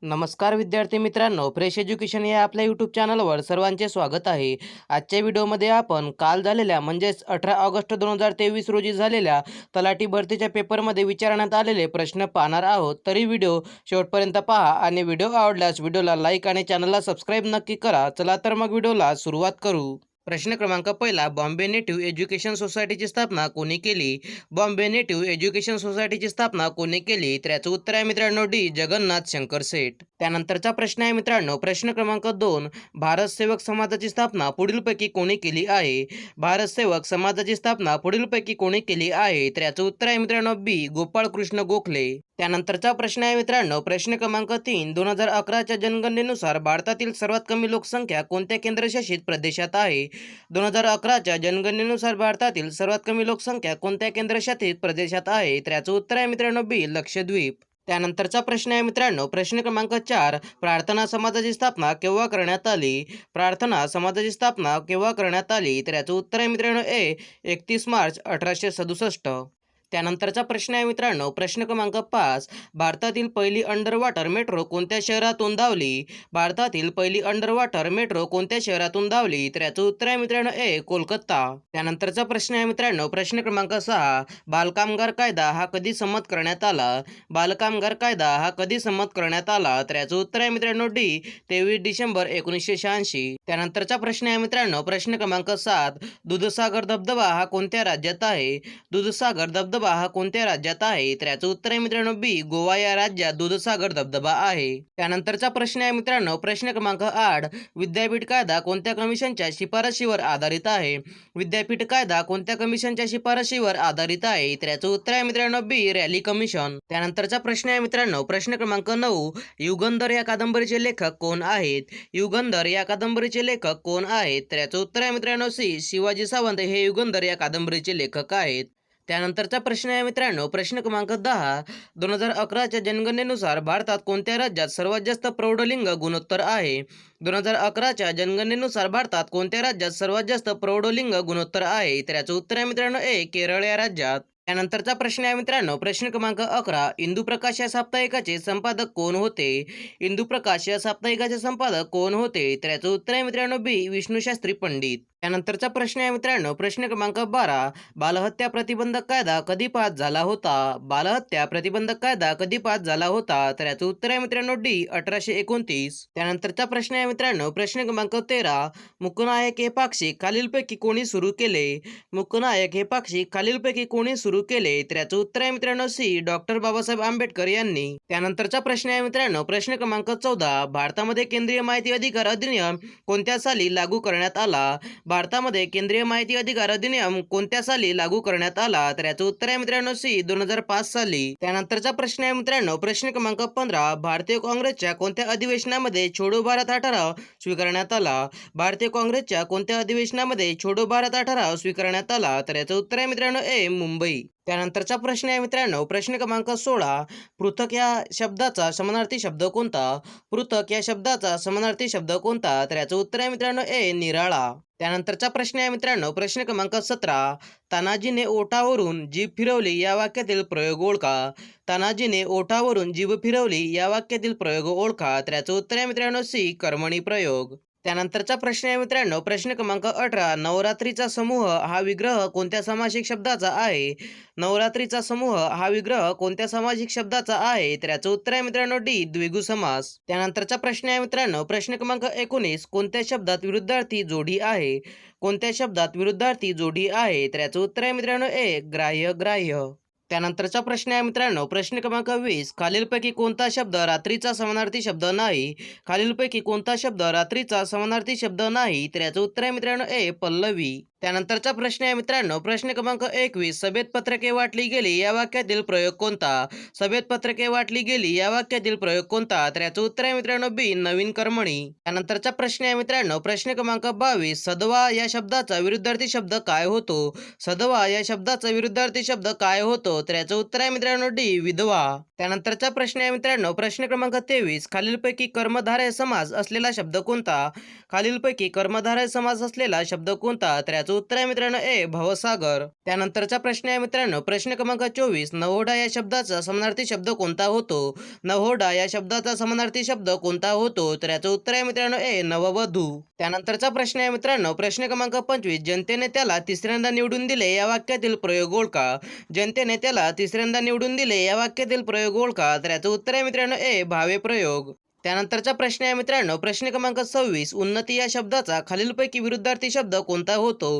नमस्कार विद्यार्थी मित्रांनो, फ्रेश एज्युकेशन या आपल्या यूट्यूब चॅनलवर सर्वांचे स्वागत आहे. आजच्या व्हिडिओमध्ये आपण काल झालेल्या म्हणजेच 18 ऑगस्ट 2023 रोजी झालेल्या तलाठी भरतीच्या पेपरमध्ये विचारण्यात आलेले प्रश्न पाहणार आहोत. तरी व्हिडिओ शेवटपर्यंत पहा आणि व्हिडिओ आवडल्यास व्हिडिओला लाईक आणि चॅनलला सबस्क्राईब नक्की करा. चला तर मग व्हिडिओला सुरुवात करू. प्रश्न क्रमांक पहिला, बॉम्बे नेटिव्ह एज्युकेशन सोसायटीची स्थापना कोणी केली? बॉम्बे नेटिव्ह एज्युकेशन सोसायटीची स्थापना कोणी केली? तर याचं उत्तर आहे मित्रांनो डी. जगन्नाथ शंकर सेठ. त्यानंतरचा प्रश्न आहे मित्रांनो, प्रश्न क्रमांक 2, भारत सेवक समाजाची स्थापना पुढीलपैकी कोणी केली आहे? भारत सेवक समाजाची स्थापना पुढीलपैकी कोणी केली आहे? तर याचं उत्तर आहे मित्रांनो बी. गोपाळ कृष्ण गोखले. त्यानंतरचा प्रश्न आहे मित्रांनो, प्रश्न क्रमांक 3, 2011च्या जनगणनेनुसार भारतातील सर्वात कमी लोकसंख्या कोणत्या केंद्रशासित प्रदेशात आहे? 2011च्या जनगणनेनुसार भारतातील सर्वात कमी लोकसंख्या कोणत्या केंद्रशासित प्रदेशात आहे? तर याचं उत्तर आहे मित्रांनो बी. लक्षद्वीप. त्यानंतरचा प्रश्न आहे मित्रांनो, प्रश्न क्रमांक 4, प्रार्थना समाजाची स्थापना केव्हा करण्यात आली? प्रार्थना समाजाची स्थापना केव्हा करण्यात आली? तर याचं उत्तर आहे मित्रांनो ए. 31 मार्च 1867. त्यानंतरचा प्रश्न आहे मित्रांनो, प्रश्न क्रमांक 5, भारतातील पहिली अंडर वॉटर मेट्रो कोणत्या शहरातून धावली? भारतातील पहिली अंडर वॉटर मेट्रो कोणत्या शहरातून धावली? तर याचं उत्तर आहे मित्रांनो ए. कोलकाता. त्यानंतरचा प्रश्न आहे मित्रांनो, प्रश्न क्रमांक 6, बालकामगार कायदा हा कधी संमत करण्यात आला? बालकामगार कायदा हा कधी संमत करण्यात आला? तर याचं उत्तर आहे मित्रांनो डी. 23 डिसेंबर 1986. त्यानंतरचा प्रश्न आहे मित्रांनो, प्रश्न क्रमांक 7, दूधसागर धबधबा हा कोणत्या राज्यात आहे? दूधसागर धबधबा हा कोणत्या राज्यात आहे? तर याचं उत्तर आहे मित्रांनो बी. गोवा या राज्यात दूधसागर धबधबा आहे. त्यानंतरचा प्रश्न आहे मित्रांनो, प्रश्न क्रमांक 8, विद्यापीठ कायदा कोणत्या कमिशनच्या शिफारशीवर आधारित आहे? विद्यापीठ कायदा कोणत्या कमिशनच्या शिफारशीवर आधारित आहे? तर याचं उत्तर आहे मित्रांनो बी. Rally commission. त्यानंतरचा प्रश्न आहे मित्रांनो, प्रश्न क्रमांक 9, युगंधर या कादंबरीचे लेखक कोण आहेत? युगंधर या कादंबरीचे लेखक कोण आहेत? तर याचं उत्तर आहे मित्रांनो सी. शिवाजी सावंत हे युगंधर या कादंबरीचे लेखक आहेत. त्यानंतरचा प्रश्न आहे मित्रांनो, प्रश्न क्रमांक 10, 2011च्या जनगणनेनुसार भारतात कोणत्या राज्यात सर्वात जास्त प्रौढलिंग गुणोत्तर आहे? 2011च्या जनगणनेनुसार भारतात कोणत्या राज्यात सर्वात जास्त प्रौढलिंग गुणोत्तर आहे? तर याचं उत्तर आहे मित्रांनो ए. केरळ या राज्यात. त्यानंतरचा प्रश्न आहे मित्रांनो, प्रश्न क्रमांक 11, इंदुप्रकाश या साप्ताहिकाचे संपादक कोण होते? इंदुप्रकाश या साप्ताहिकाचे संपादक कोण होते? तर याचं उत्तर आहे मित्रांनो बी. विष्णुशास्त्री पंडित. त्यानंतरचा प्रश्न आहे मित्रांनो, प्रश्न क्रमांक 12, बालहत्या प्रतिबंधक कायदा कधी पास झाला होता? बालहत्या प्रतिबंधक कायदा कधी पास झाला होता? तर याचं उत्तर आहे मित्रांनो डी. 1829. त्यानंतरचा प्रश्न आहे मित्रांनो, प्रश्न क्रमांक 13, मुकनायक हे पाक्षिक खालीलपैकी कोणी सुरू केले? मुकनायक हे पाक्षिक खालीलपैकी कोणी सुरू केले? तर याचं उत्तर आहे मित्रांनो सी. डॉक्टर बाबासाहेब आंबेडकर यांनी. त्यानंतरचा प्रश्न आहे मित्रांनो, प्रश्न क्रमांक 14, भारतामध्ये केंद्रीय माहिती अधिकार अधिनियम कोणत्या साली लागू करण्यात आला? भारतामध्ये केंद्रीय माहिती अधिकार अधिनियम कोणत्या साली लागू करण्यात आला? तर याचं उत्तर आहे मित्रांनो सी. 2005 साली. त्यानंतरचा प्रश्न आहे मित्रांनो, प्रश्न क्रमांक 15, भारतीय काँग्रेसच्या कोणत्या अधिवेशनामध्ये छोडो भारत हा ठराव स्वीकारण्यात आला? भारतीय काँग्रेसच्या कोणत्या अधिवेशनामध्ये छोडो भारत हा ठराव स्वीकारण्यात आला? तर याचं उत्तर आहे मित्रांनो ए. मुंबई. त्यानंतरचा प्रश्न आहे मित्रांनो, प्रश्न क्रमांक 16, पृथक या शब्दाचा समानार्थी शब्द कोणता? पृथक या शब्दाचा समानार्थी शब्द कोणता? तर याचं उत्तर आहे मित्रांनो ए. निराळा. त्यानंतरचा प्रश्न आहे मित्रांनो, प्रश्न क्रमांक 17, तानाजीने ओठावरून जीभ फिरवली या वाक्यातील प्रयोग ओळखा. तानाजीने ओठावरून जीभ फिरवली या वाक्यातील प्रयोग ओळखा. तर याचं उत्तर आहे मित्रांनो सी. कर्मणी प्रयोग. त्यानंतरचा प्रश्न आहे मित्रांनो, प्रश्न क्रमांक 18, नवरात्रीचा समूह हा विग्रह कोणत्या सामासिक शब्दाचा आहे? नवरात्रीचा समूह हा विग्रह कोणत्या सामासिक शब्दाचा आहे? तर याचं उत्तर आहे मित्रांनो डी. द्विगु समास. त्यानंतरचा प्रश्न आहे मित्रांनो, प्रश्न क्रमांक 19, कोणत्या शब्दात विरुद्धार्थी जोडी आहे? कोणत्या शब्दात विरुद्धार्थी जोडी आहे? तर याचं उत्तर आहे मित्रांनो ए. ग्राह्य ग्राह्य. त्यानंतरचा प्रश्न आहे मित्रांनो, प्रश्न क्रमांक 20, खालीलपैकी कोणता शब्द रात्रीचा समानार्थी शब्द नाही? खालीलपैकी कोणता शब्द रात्रीचा समानार्थी शब्द नाही? तर याचं उत्तर आहे मित्रांनो ए. पल्लवी. त्यानंतरचा प्रश्न आहे मित्रांनो, प्रश्न क्रमांक 21, सभेत पत्रके वाटली गेली या वाक्यातील प्रयोग कोणता? सभेत पत्रके वाटली गेली या वाक्यातील प्रयोग कोणता? तर याचं उत्तर आहे मित्रांनो बी. नवीन कर्मणी. त्यानंतरचा प्रश्न आहे मित्रांनो, प्रश्न क्रमांक 22, सदवा या शब्दाचा विरुद्धार्थी शब्द काय होतो? सदवा या शब्दाचा विरुद्धार्थी शब्द काय होतो? तर याचं उत्तर आहे मित्रांनो डी. विधवा. त्यानंतरचा प्रश्न आहे मित्रांनो, प्रश्न क्रमांक 23, खालीलपैकी कर्मधारय समास असलेला शब्द कोणता? खालीलपैकी कर्मधारय समास असलेला शब्द कोणता? तर याचं याचं उत्तर आहे मित्रांनो ए भवसागर. त्यानंतरचा प्रश्न आहे मित्रांनो प्रश्न क्रमांक 24, नवोढा या शब्दाचा समानार्थी शब्द कोणता होतो? नवोढा या शब्दाचा समानार्थी शब्द कोणता होतो? तर याचं उत्तर आहे मित्रांनो ए नववधू. त्यानंतरचा प्रश्न आहे मित्रांनो प्रश्न क्रमांक 25, जनतेने त्याला तिसऱ्यांदा निवडून दिले या वाक्यातील प्रयोग ओळखा. जनतेने त्याला तिसऱ्यांदा निवडून दिले या वाक्यातील प्रयोग ओळखा. तर याचं उत्तर आहे मित्रांनो ए भावे प्रयोग. त्यानंतरचा प्रश्न आहे मित्रांनो प्रश्न क्रमांक 26, उन्नती या शब्दाचा खालीलपैकी विरुद्धार्थी शब्द कोणता होतो?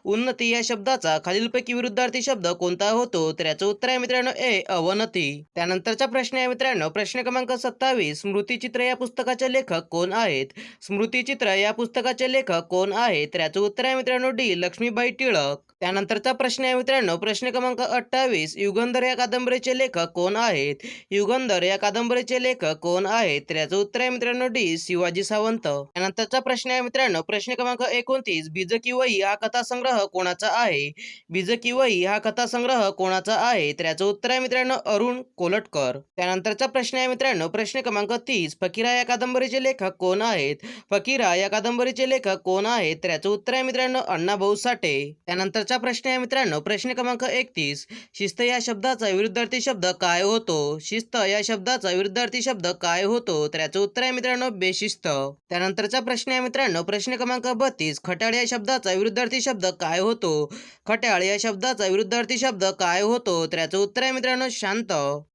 उन्नती या शब्दाचा खालीलपैकी विरुद्धार्थी शब्द कोणता होतो? तर याचं उत्तर आहे मित्रांनो ए अवनती. त्यानंतरचा प्रश्न आहे मित्रांनो प्रश्न क्रमांक 27, स्मृतिचित्र या पुस्तकाचे लेखक कोण आहेत? स्मृतिचित्र या पुस्तकाचे लेखक कोण आहेत? तर याचं उत्तर आहे मित्रांनो डी लक्ष्मीबाई टिळक. त्यानंतरचा प्रश्न आहे मित्रांनो प्रश्न क्रमांक 28, युगंधर या कादंबरीचे लेखक कोण आहेत? युगंधर या कादंबरीचे लेखक कोण आहेत? तर याचं उत्तर आहे मित्रांनो डी शिवाजी सावंत. त्यानंतरचा प्रश्न आहे मित्रांनो प्रश्न क्रमांक 29, बीज की वही हा कथासंग्रह कोणाचा आहे? बीज की वही हा कथासंग्रह कोणाचा आहे? तर याचं उत्तर आहे मित्रांनो अरुण कोलटकर. त्यानंतरचा प्रश्न आहे मित्रांनो प्रश्न क्रमांक 30, फकीरा या कादंबरीचे लेखक कोण आहेत? फकीरा या कादंबरीचे लेखक कोण आहेत? तर याचं उत्तर आहे मित्रांनो अण्णाभाऊ साठे. त्यानंतरचा प्रश्न आहे मित्रांनो प्रश्न क्रमांक 31, शिस्त या शब्दाचा विरुद्धार्थी शब्द काय होतो? शिस्त या शब्दाचा विरुद्धार्थी शब्द काय होतो? तर याचं उत्तर आहे मित्रांनो बेशिस्त. त्यानंतरचा प्रश्न आहे मित्रांनो प्रश्न क्रमांक 32, खट्याळ या शब्दाचा विरुद्धार्थी शब्द काय होतो? खट्याळ या शब्दाचा विरुद्धार्थी शब्द काय होतो? तर याचं उत्तर आहे मित्रांनो शांत.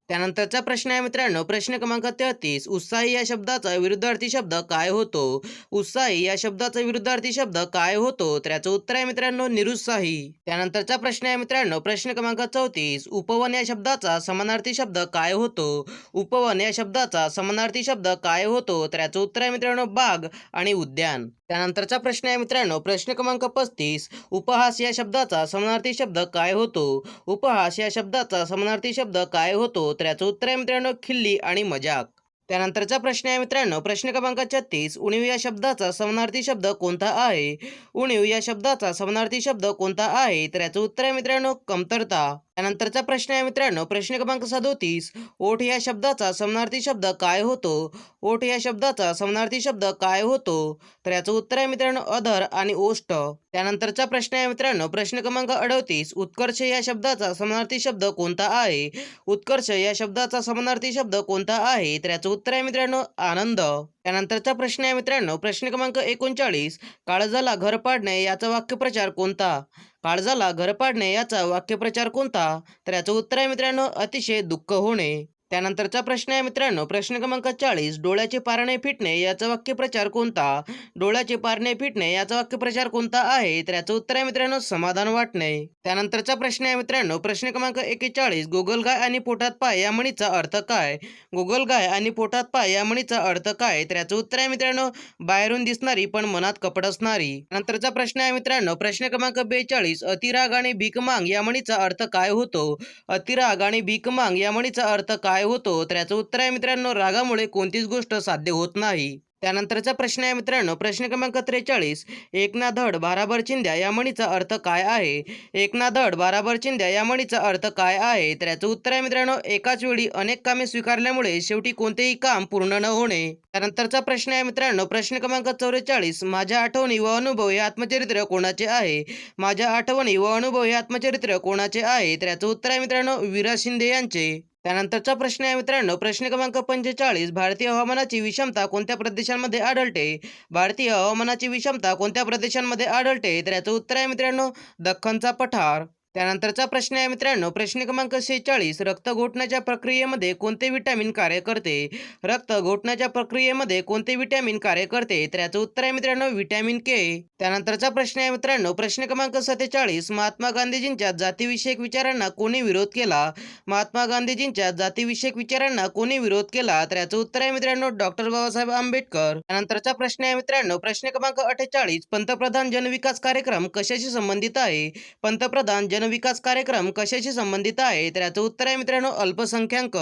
त्यानंतरचा प्रश्न आहे मित्रांनो प्रश्न क्रमांक 33, उत्साही या शब्दाचा विरुद्धार्थी शब्द काय होतो? उत्साही या शब्दाचा विरुद्धार्थी शब्द काय होतो? तर याचं उत्तर आहे मित्रांनो निरुत्साही. त्यानंतरचा प्रश्न आहे मित्रांनो प्रश्न क्रमांक 34, उपवन या शब्दाचा समानार्थी शब्द काय होतो? उपवन या शब्दाचा समानार्थी शब्द काय होतो? तर याचं उत्तर आहे मित्रांनो बाग आणि उद्यान. त्यानंतरचा प्रश्न आहे मित्रांनो प्रश्न क्रमांक 35, उपहास या शब्दाचा समानार्थी शब्द काय होतो? उपहास या शब्दाचा समानार्थी शब्द काय होतो? तर याचं उत्तर आहे मित्रांनो खिल्ली आणि मजाक. त्यानंतरचा प्रश्न आहे मित्रांनो प्रश्न क्रमांक 36, उणीव या शब्दाचा समानार्थी शब्द कोणता आहे? उणीव या शब्दाचा समानार्थी शब्द कोणता आहे? तर याचं उत्तर आहे मित्रांनो कमतरता. त्यानंतरचा प्रश्न आहे मित्रांनो प्रश्न क्रमांक 37, ओठ या शब्दाचा समानार्थी शब्द काय होतो? ओठ या शब्दाचा समानार्थी शब्द काय होतो? तर याचं उत्तर आहे मित्रांनो अधर आणि ओष्ठ. त्यानंतरचा प्रश्न आहे मित्रांनो प्रश्न क्रमांक 38, उत्कर्ष या शब्दाचा समानार्थी शब्द कोणता आहे? उत्कर्ष या शब्दाचा समानार्थी शब्द कोणता आहे? तर याचं उत्तर आहे मित्रांनो आनंद. त्यानंतरचा प्रश्न आहे मित्रांनो प्रश्न क्रमांक 39, काळजाला घर पाडणे याचा वाक्यप्रचार कोणता? काळजाला घर पाडणे याचा वाक्यप्रचार कोणता? तर याचं उत्तर आहे मित्रांनो अतिशय दुःख होणे. त्यानंतरचा प्रश्न आहे मित्रांनो प्रश्न क्रमांक 40, डोळ्याचे पारणे फिटणे याचा वाक्यप्रचार कोणता? डोळ्याचे पारणे फिटणे याचा वाक्यप्रचार कोणता आहे? तर याचं उत्तर आहे मित्रांनो समाधान वाटणे. त्यानंतरचा प्रश्न आहे मित्रांनो प्रश्न क्रमांक 41, गोगलगाय आणि पोटात पाय या म्हणीचा अर्थ काय? गोगलगाय आणि पोटात पाय या म्हणीचा अर्थ काय? तर याचं उत्तर आहे मित्रांनो बाहेरून दिसणारी पण मनात कपट असणारी. नंतरचा प्रश्न आहे मित्रांनो प्रश्न क्रमांक 42, अतिराग आणि भीक माग या म्हणीचा अर्थ काय होतो? अतिराग आणि भीक माग या म्हणीचा अर्थ काय होतो? तर याचं उत्तर आहे मित्रांनो रागामुळे कोणतीच गोष्ट साध्य होत नाही. त्यानंतरचा प्रश्न आहे मित्रांनो प्रश्न क्रमांक 43, एक ना धड भाराभर चिंध्या या म्हणीचा अर्थ काय आहे? एक ना धड भाराभर चिंध्या या म्हणीचा अर्थ काय आहे? तर याचं उत्तर आहे मित्रांनो एकाच वेळी अनेक कामे स्वीकारल्यामुळे शेवटी कोणतेही काम पूर्ण न होणे. त्यानंतरचा प्रश्न आहे मित्रांनो प्रश्न क्रमांक 44, माझ्या आठवणी व अनुभव हे आत्मचरित्र कोणाचे आहे? माझ्या आठवणी व अनुभव हे आत्मचरित्र कोणाचे आहे? तर याचं उत्तर आहे मित्रांनो विरा शिंदे यांचे. त्यानंतरचा प्रश्न आहे मित्रांनो प्रश्न क्रमांक 45, भारतीय हवामानाची विषमता कोणत्या प्रदेशांमध्ये आढळते? भारतीय हवामानाची विषमता कोणत्या प्रदेशांमध्ये आढळते? तर याचं उत्तर आहे मित्रांनो दख्खनचा पठार. त्यानंतरचा प्रश्न आहे मित्रांनो प्रश्न क्रमांक 46, रक्त घोटण्याच्या प्रक्रियेमध्ये कोणते विटॅमिन कार्य करते? रक्त घोटण्याच्या प्रक्रियेमध्ये कोणते विटॅमिन कार्य करते? तर याचं उत्तर आहे मित्रांनो विटॅमिन के. त्यानंतरचा प्रश्न आहे मित्रांनो प्रश्न क्रमांक 47, महात्मा गांधीजींच्या जातीविषयक विचारांना कोणी विरोध केला? महात्मा गांधीजींच्या जातीविषयक विचारांना कोणी विरोध केला? तर याचं उत्तर आहे मित्रांनो डॉक्टर बाबासाहेब आंबेडकर. त्यानंतरचा प्रश्न आहे मित्रांनो प्रश्न क्रमांक 48, पंतप्रधान जनविकास कार्यक्रम कशाशी संबंधित आहे? पंतप्रधान जनविकास कार्यक्रम कशाशी संबंधित आहे? तर याचं उत्तर आहे मित्रांनो अल्पसंख्याक.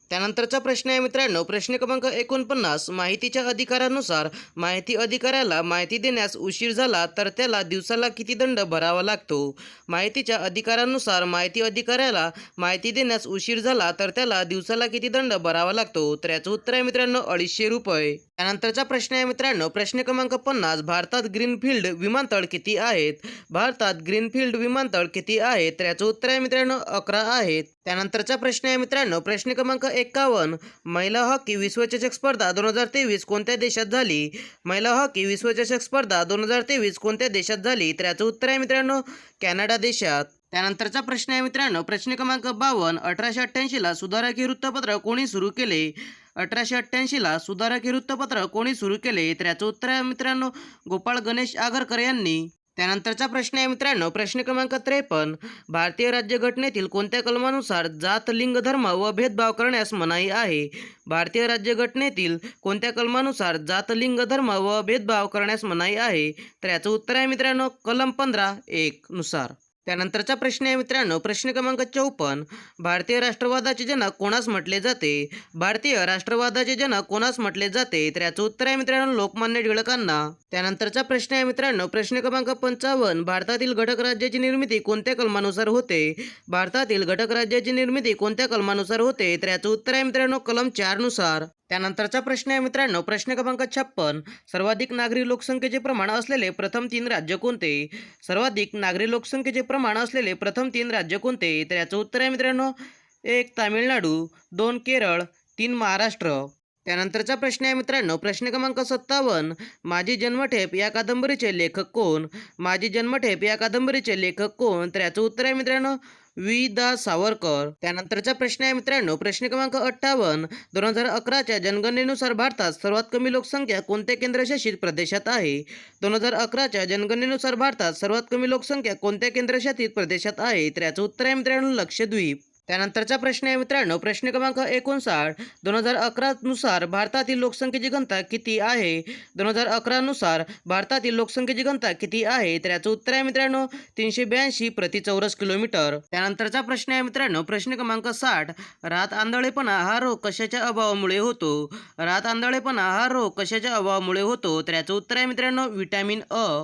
त्यानंतरचा प्रश्न आहे मित्रांनो प्रश्न क्रमांक 49, माहितीच्या अधिकारानुसार माहिती अधिकाऱ्याला माहिती देण्यास उशीर झाला तर त्याला दिवसाला किती दंड भरावा लागतो? माहितीच्या अधिकारानुसार माहिती अधिकाऱ्याला माहिती देण्यास उशीर झाला तर त्याला दिवसाला किती दंड भरावा लागतो? तर याचं उत्तर आहे मित्रांनो 250 रुपये. त्यानंतरचा प्रश्न आहे मित्रांनो, प्रश्न क्रमांक 50, भारतात ग्रीनफील्ड विमानतळ किती आहेत? भारतात ग्रीनफील्ड विमानतळ किती आहेत? तर याचं उत्तर आहे मित्रांनो 11 आहेत. त्यानंतरचा प्रश्न आहे मित्रांनो, प्रश्न क्रमांक 51, महिला हॉकी विश्वचषक स्पर्धा 2023 कोणत्या देशात झाली? महिला हॉकी विश्वचषक स्पर्धा 2023 कोणत्या देशात झाली? तर याचं उत्तर आहे मित्रांनो कॅनडा देशात. त्यानंतरचा प्रश्न आहे मित्रांनो, प्रश्न क्रमांक 52, 1888ला सुधारक हे वृत्तपत्र कोणी सुरू केले? 1888ला सुधारक हे वृत्तपत्र कोणी सुरू केले? तर याचं उत्तर आहे मित्रांनो गोपाळ गणेश आगरकर यांनी. त्यानंतरचा प्रश्न आहे मित्रांनो, प्रश्न क्रमांक 53, भारतीय राज्यघटनेतील कोणत्या कलमानुसार जात, लिंग, धर्म व भेदभाव करण्यास मनाई आहे? भारतीय राज्यघटनेतील कोणत्या कलमानुसार जात, लिंग, धर्म व भेदभाव करण्यास मनाई आहे? तर याचं उत्तर आहे मित्रांनो कलम 15(1) नुसार. त्यानंतरचा प्रश्न आहे मित्रांनो, प्रश्न क्रमांक 54, भारतीय राष्ट्रवादाचे जनक कोणास म्हटले जाते? भारतीय राष्ट्रवादाचे जनक कोणास म्हटले जाते? तर याचं उत्तर आहे मित्रांनो लोकमान्य टिळकांना. त्यानंतरचा प्रश्न आहे मित्रांनो, प्रश्न क्रमांक 55, भारतातील घटक राज्याची निर्मिती कोणत्या कलमानुसार होते? भारतातील घटक राज्याची निर्मिती कोणत्या कलमानुसार होते? तर याचं उत्तर आहे मित्रांनो कलम 4 नुसार. त्यानंतरचा प्रश्न आहे मित्रांनो, प्रश्न क्रमांक 56, सर्वाधिक नागरी लोकसंख्येचे प्रमाण असलेले प्रथम 3 राज्य कोणते? सर्वाधिक नागरी लोकसंख्येचे प्रमाण असलेले प्रथम 3 राज्य कोणते? तर याचं उत्तर आहे मित्रांनो 1 तामिळनाडू, 2 केरळ, 3 महाराष्ट्र. त्यानंतरचा प्रश्न आहे मित्रांनो, प्रश्न क्रमांक 57, माझी जन्मठेप या कादंबरीचे लेखक कोण? माझी जन्मठेप या कादंबरीचे लेखक कोण? तर याचं उत्तर आहे मित्रांनो वि. दा. सावरकर. त्यानंतरचा प्रश्न आहे मित्रांनो, प्रश्न क्रमांक 58, 2011च्या जनगणनेनुसार भारतात सर्वात कमी लोकसंख्या कोणत्या केंद्रशासित प्रदेशात आहे? 2011च्या जनगणनेनुसार भारतात सर्वात कमी लोकसंख्या कोणत्या केंद्रशासित प्रदेशात आहे? तर याचं उत्तर आहे मित्रांनो लक्षद्वीप. त्यानंतरचा प्रश्न आहे मित्रांनो, प्रश्न क्रमांक 59, 2011 नुसार भारतातील लोकसंख्येची घनता किती आहे? 2011 नुसार भारतातील लोकसंख्येची घनता किती आहे? तर याचं उत्तर आहे मित्रांनो 382 प्रति चौरस किलोमीटर. त्यानंतरचा प्रश्न आहे मित्रांनो, प्रश्न क्रमांक 60, रात आंधळेपणा हा रोग कशाच्या अभावामुळे होतो? रात आंधळेपणा हा रोग कशाच्या अभावामुळे होतो? तर याचं उत्तर आहे मित्रांनो व्हिटॅमिन अ.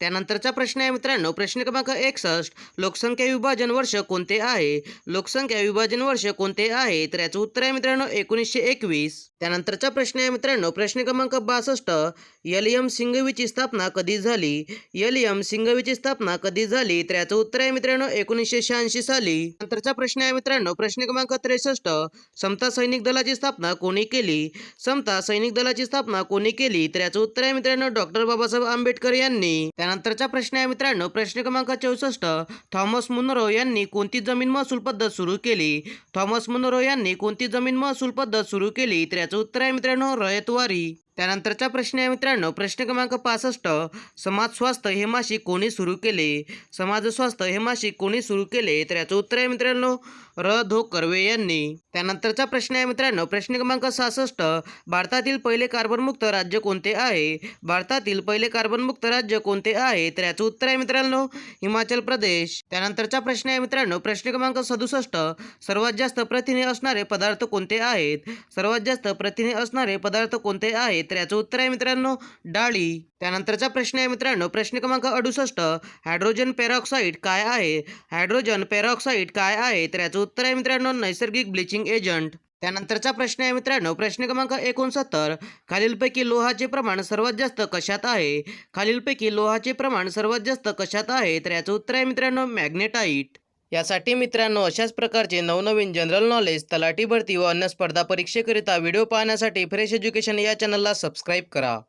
त्यानंतरचा प्रश्न आहे मित्रांनो, प्रश्न क्रमांक 61, लोकसंख्या विभाजन वर्ष कोणते आहे? लोकसंख्या विभाजन वर्ष कोणते आहे? तर याचं उत्तर आहे मित्रांनो 1921. त्यानंतरचा प्रश्न आहे मित्रांनो, प्रश्न क्रमांक 62, एल.एम. सिंघवीची स्थापना कधी झाली? एल.एम. सिंघवीची स्थापना कधी झाली? तर याचं उत्तर आहे मित्रांनो 1986 साली. नंतरचा प्रश्न आहे मित्रांनो, प्रश्न क्रमांक 63, समता सैनिक दलाची स्थापना कोणी केली? समता सैनिक दलाची स्थापना कोणी केली? तर याचं उत्तर आहे मित्रांनो डॉक्टर बाबासाहेब आंबेडकर यांनी. त्यानंतरचा प्रश्न आहे मित्रांनो, प्रश्न क्रमांक 64, थॉमस मुनरो यांनी कोणती जमीन महसूल पद्धत सुरू केली? थॉमस मुनरो यांनी कोणती जमीन महसूल पद्धत सुरू केली? तर याचं उत्तर आहे मित्रांनो रयतवारी. त्यानंतरचा प्रश्न आहे मित्रांनो, प्रश्न क्रमांक 65, समाज स्वास्थ्य हे मासिक कोणी सुरू केले? समाज स्वास्थ्य हे मासिक कोणी सुरू केले? तर याचं उत्तर आहे मित्रांनो र.धो. कर्वे यांनी. त्यानंतरचा प्रश्न आहे मित्रांनो, प्रश्न क्रमांक 66, भारतातील पहिले कार्बनमुक्त राज्य कोणते आहे? भारतातील पहिले कार्बनमुक्त राज्य कोणते आहे? तर याचं उत्तर आहे मित्रांनो हिमाचल प्रदेश. त्यानंतरचा प्रश्न आहे मित्रांनो, प्रश्न क्रमांक 67, सर्वात जास्त प्रथिने असणारे पदार्थ कोणते आहेत? सर्वात जास्त प्रथिने असणारे पदार्थ कोणते आहेत? तर याचं उत्तर आहे मित्रांनो डाळी. त्यानंतरचा प्रश्न आहे मित्रांनो, प्रश्न क्रमांक 68, हायड्रोजन पेरॉक्साईड काय आहे? हायड्रोजन पेरॉक्साईड काय आहे? तर याचं उत्तर आहे मित्रांनो नैसर्गिक ब्लिचिंग एजंट. त्यानंतरचा प्रश्न आहे मित्रांनो, प्रश्न क्रमांक 69, खालीलपैकी लोहाचे प्रमाण सर्वात जास्त कशात आहे? खालीलपैकी लोहाचे प्रमाण सर्वात जास्त कशात आहे? तर याचं उत्तर आहे मित्रांनो मॅग्नेटाईट. यासाठी मित्रांनो अशाच प्रकारचे नवनवीन जनरल नॉलेज, तलाठी भरती व अन्य स्पर्धा परीक्षेकरिता व्हिडिओ पाहण्यासाठी फ्रेश एज्युकेशन या चॅनलला सबस्क्राईब करा.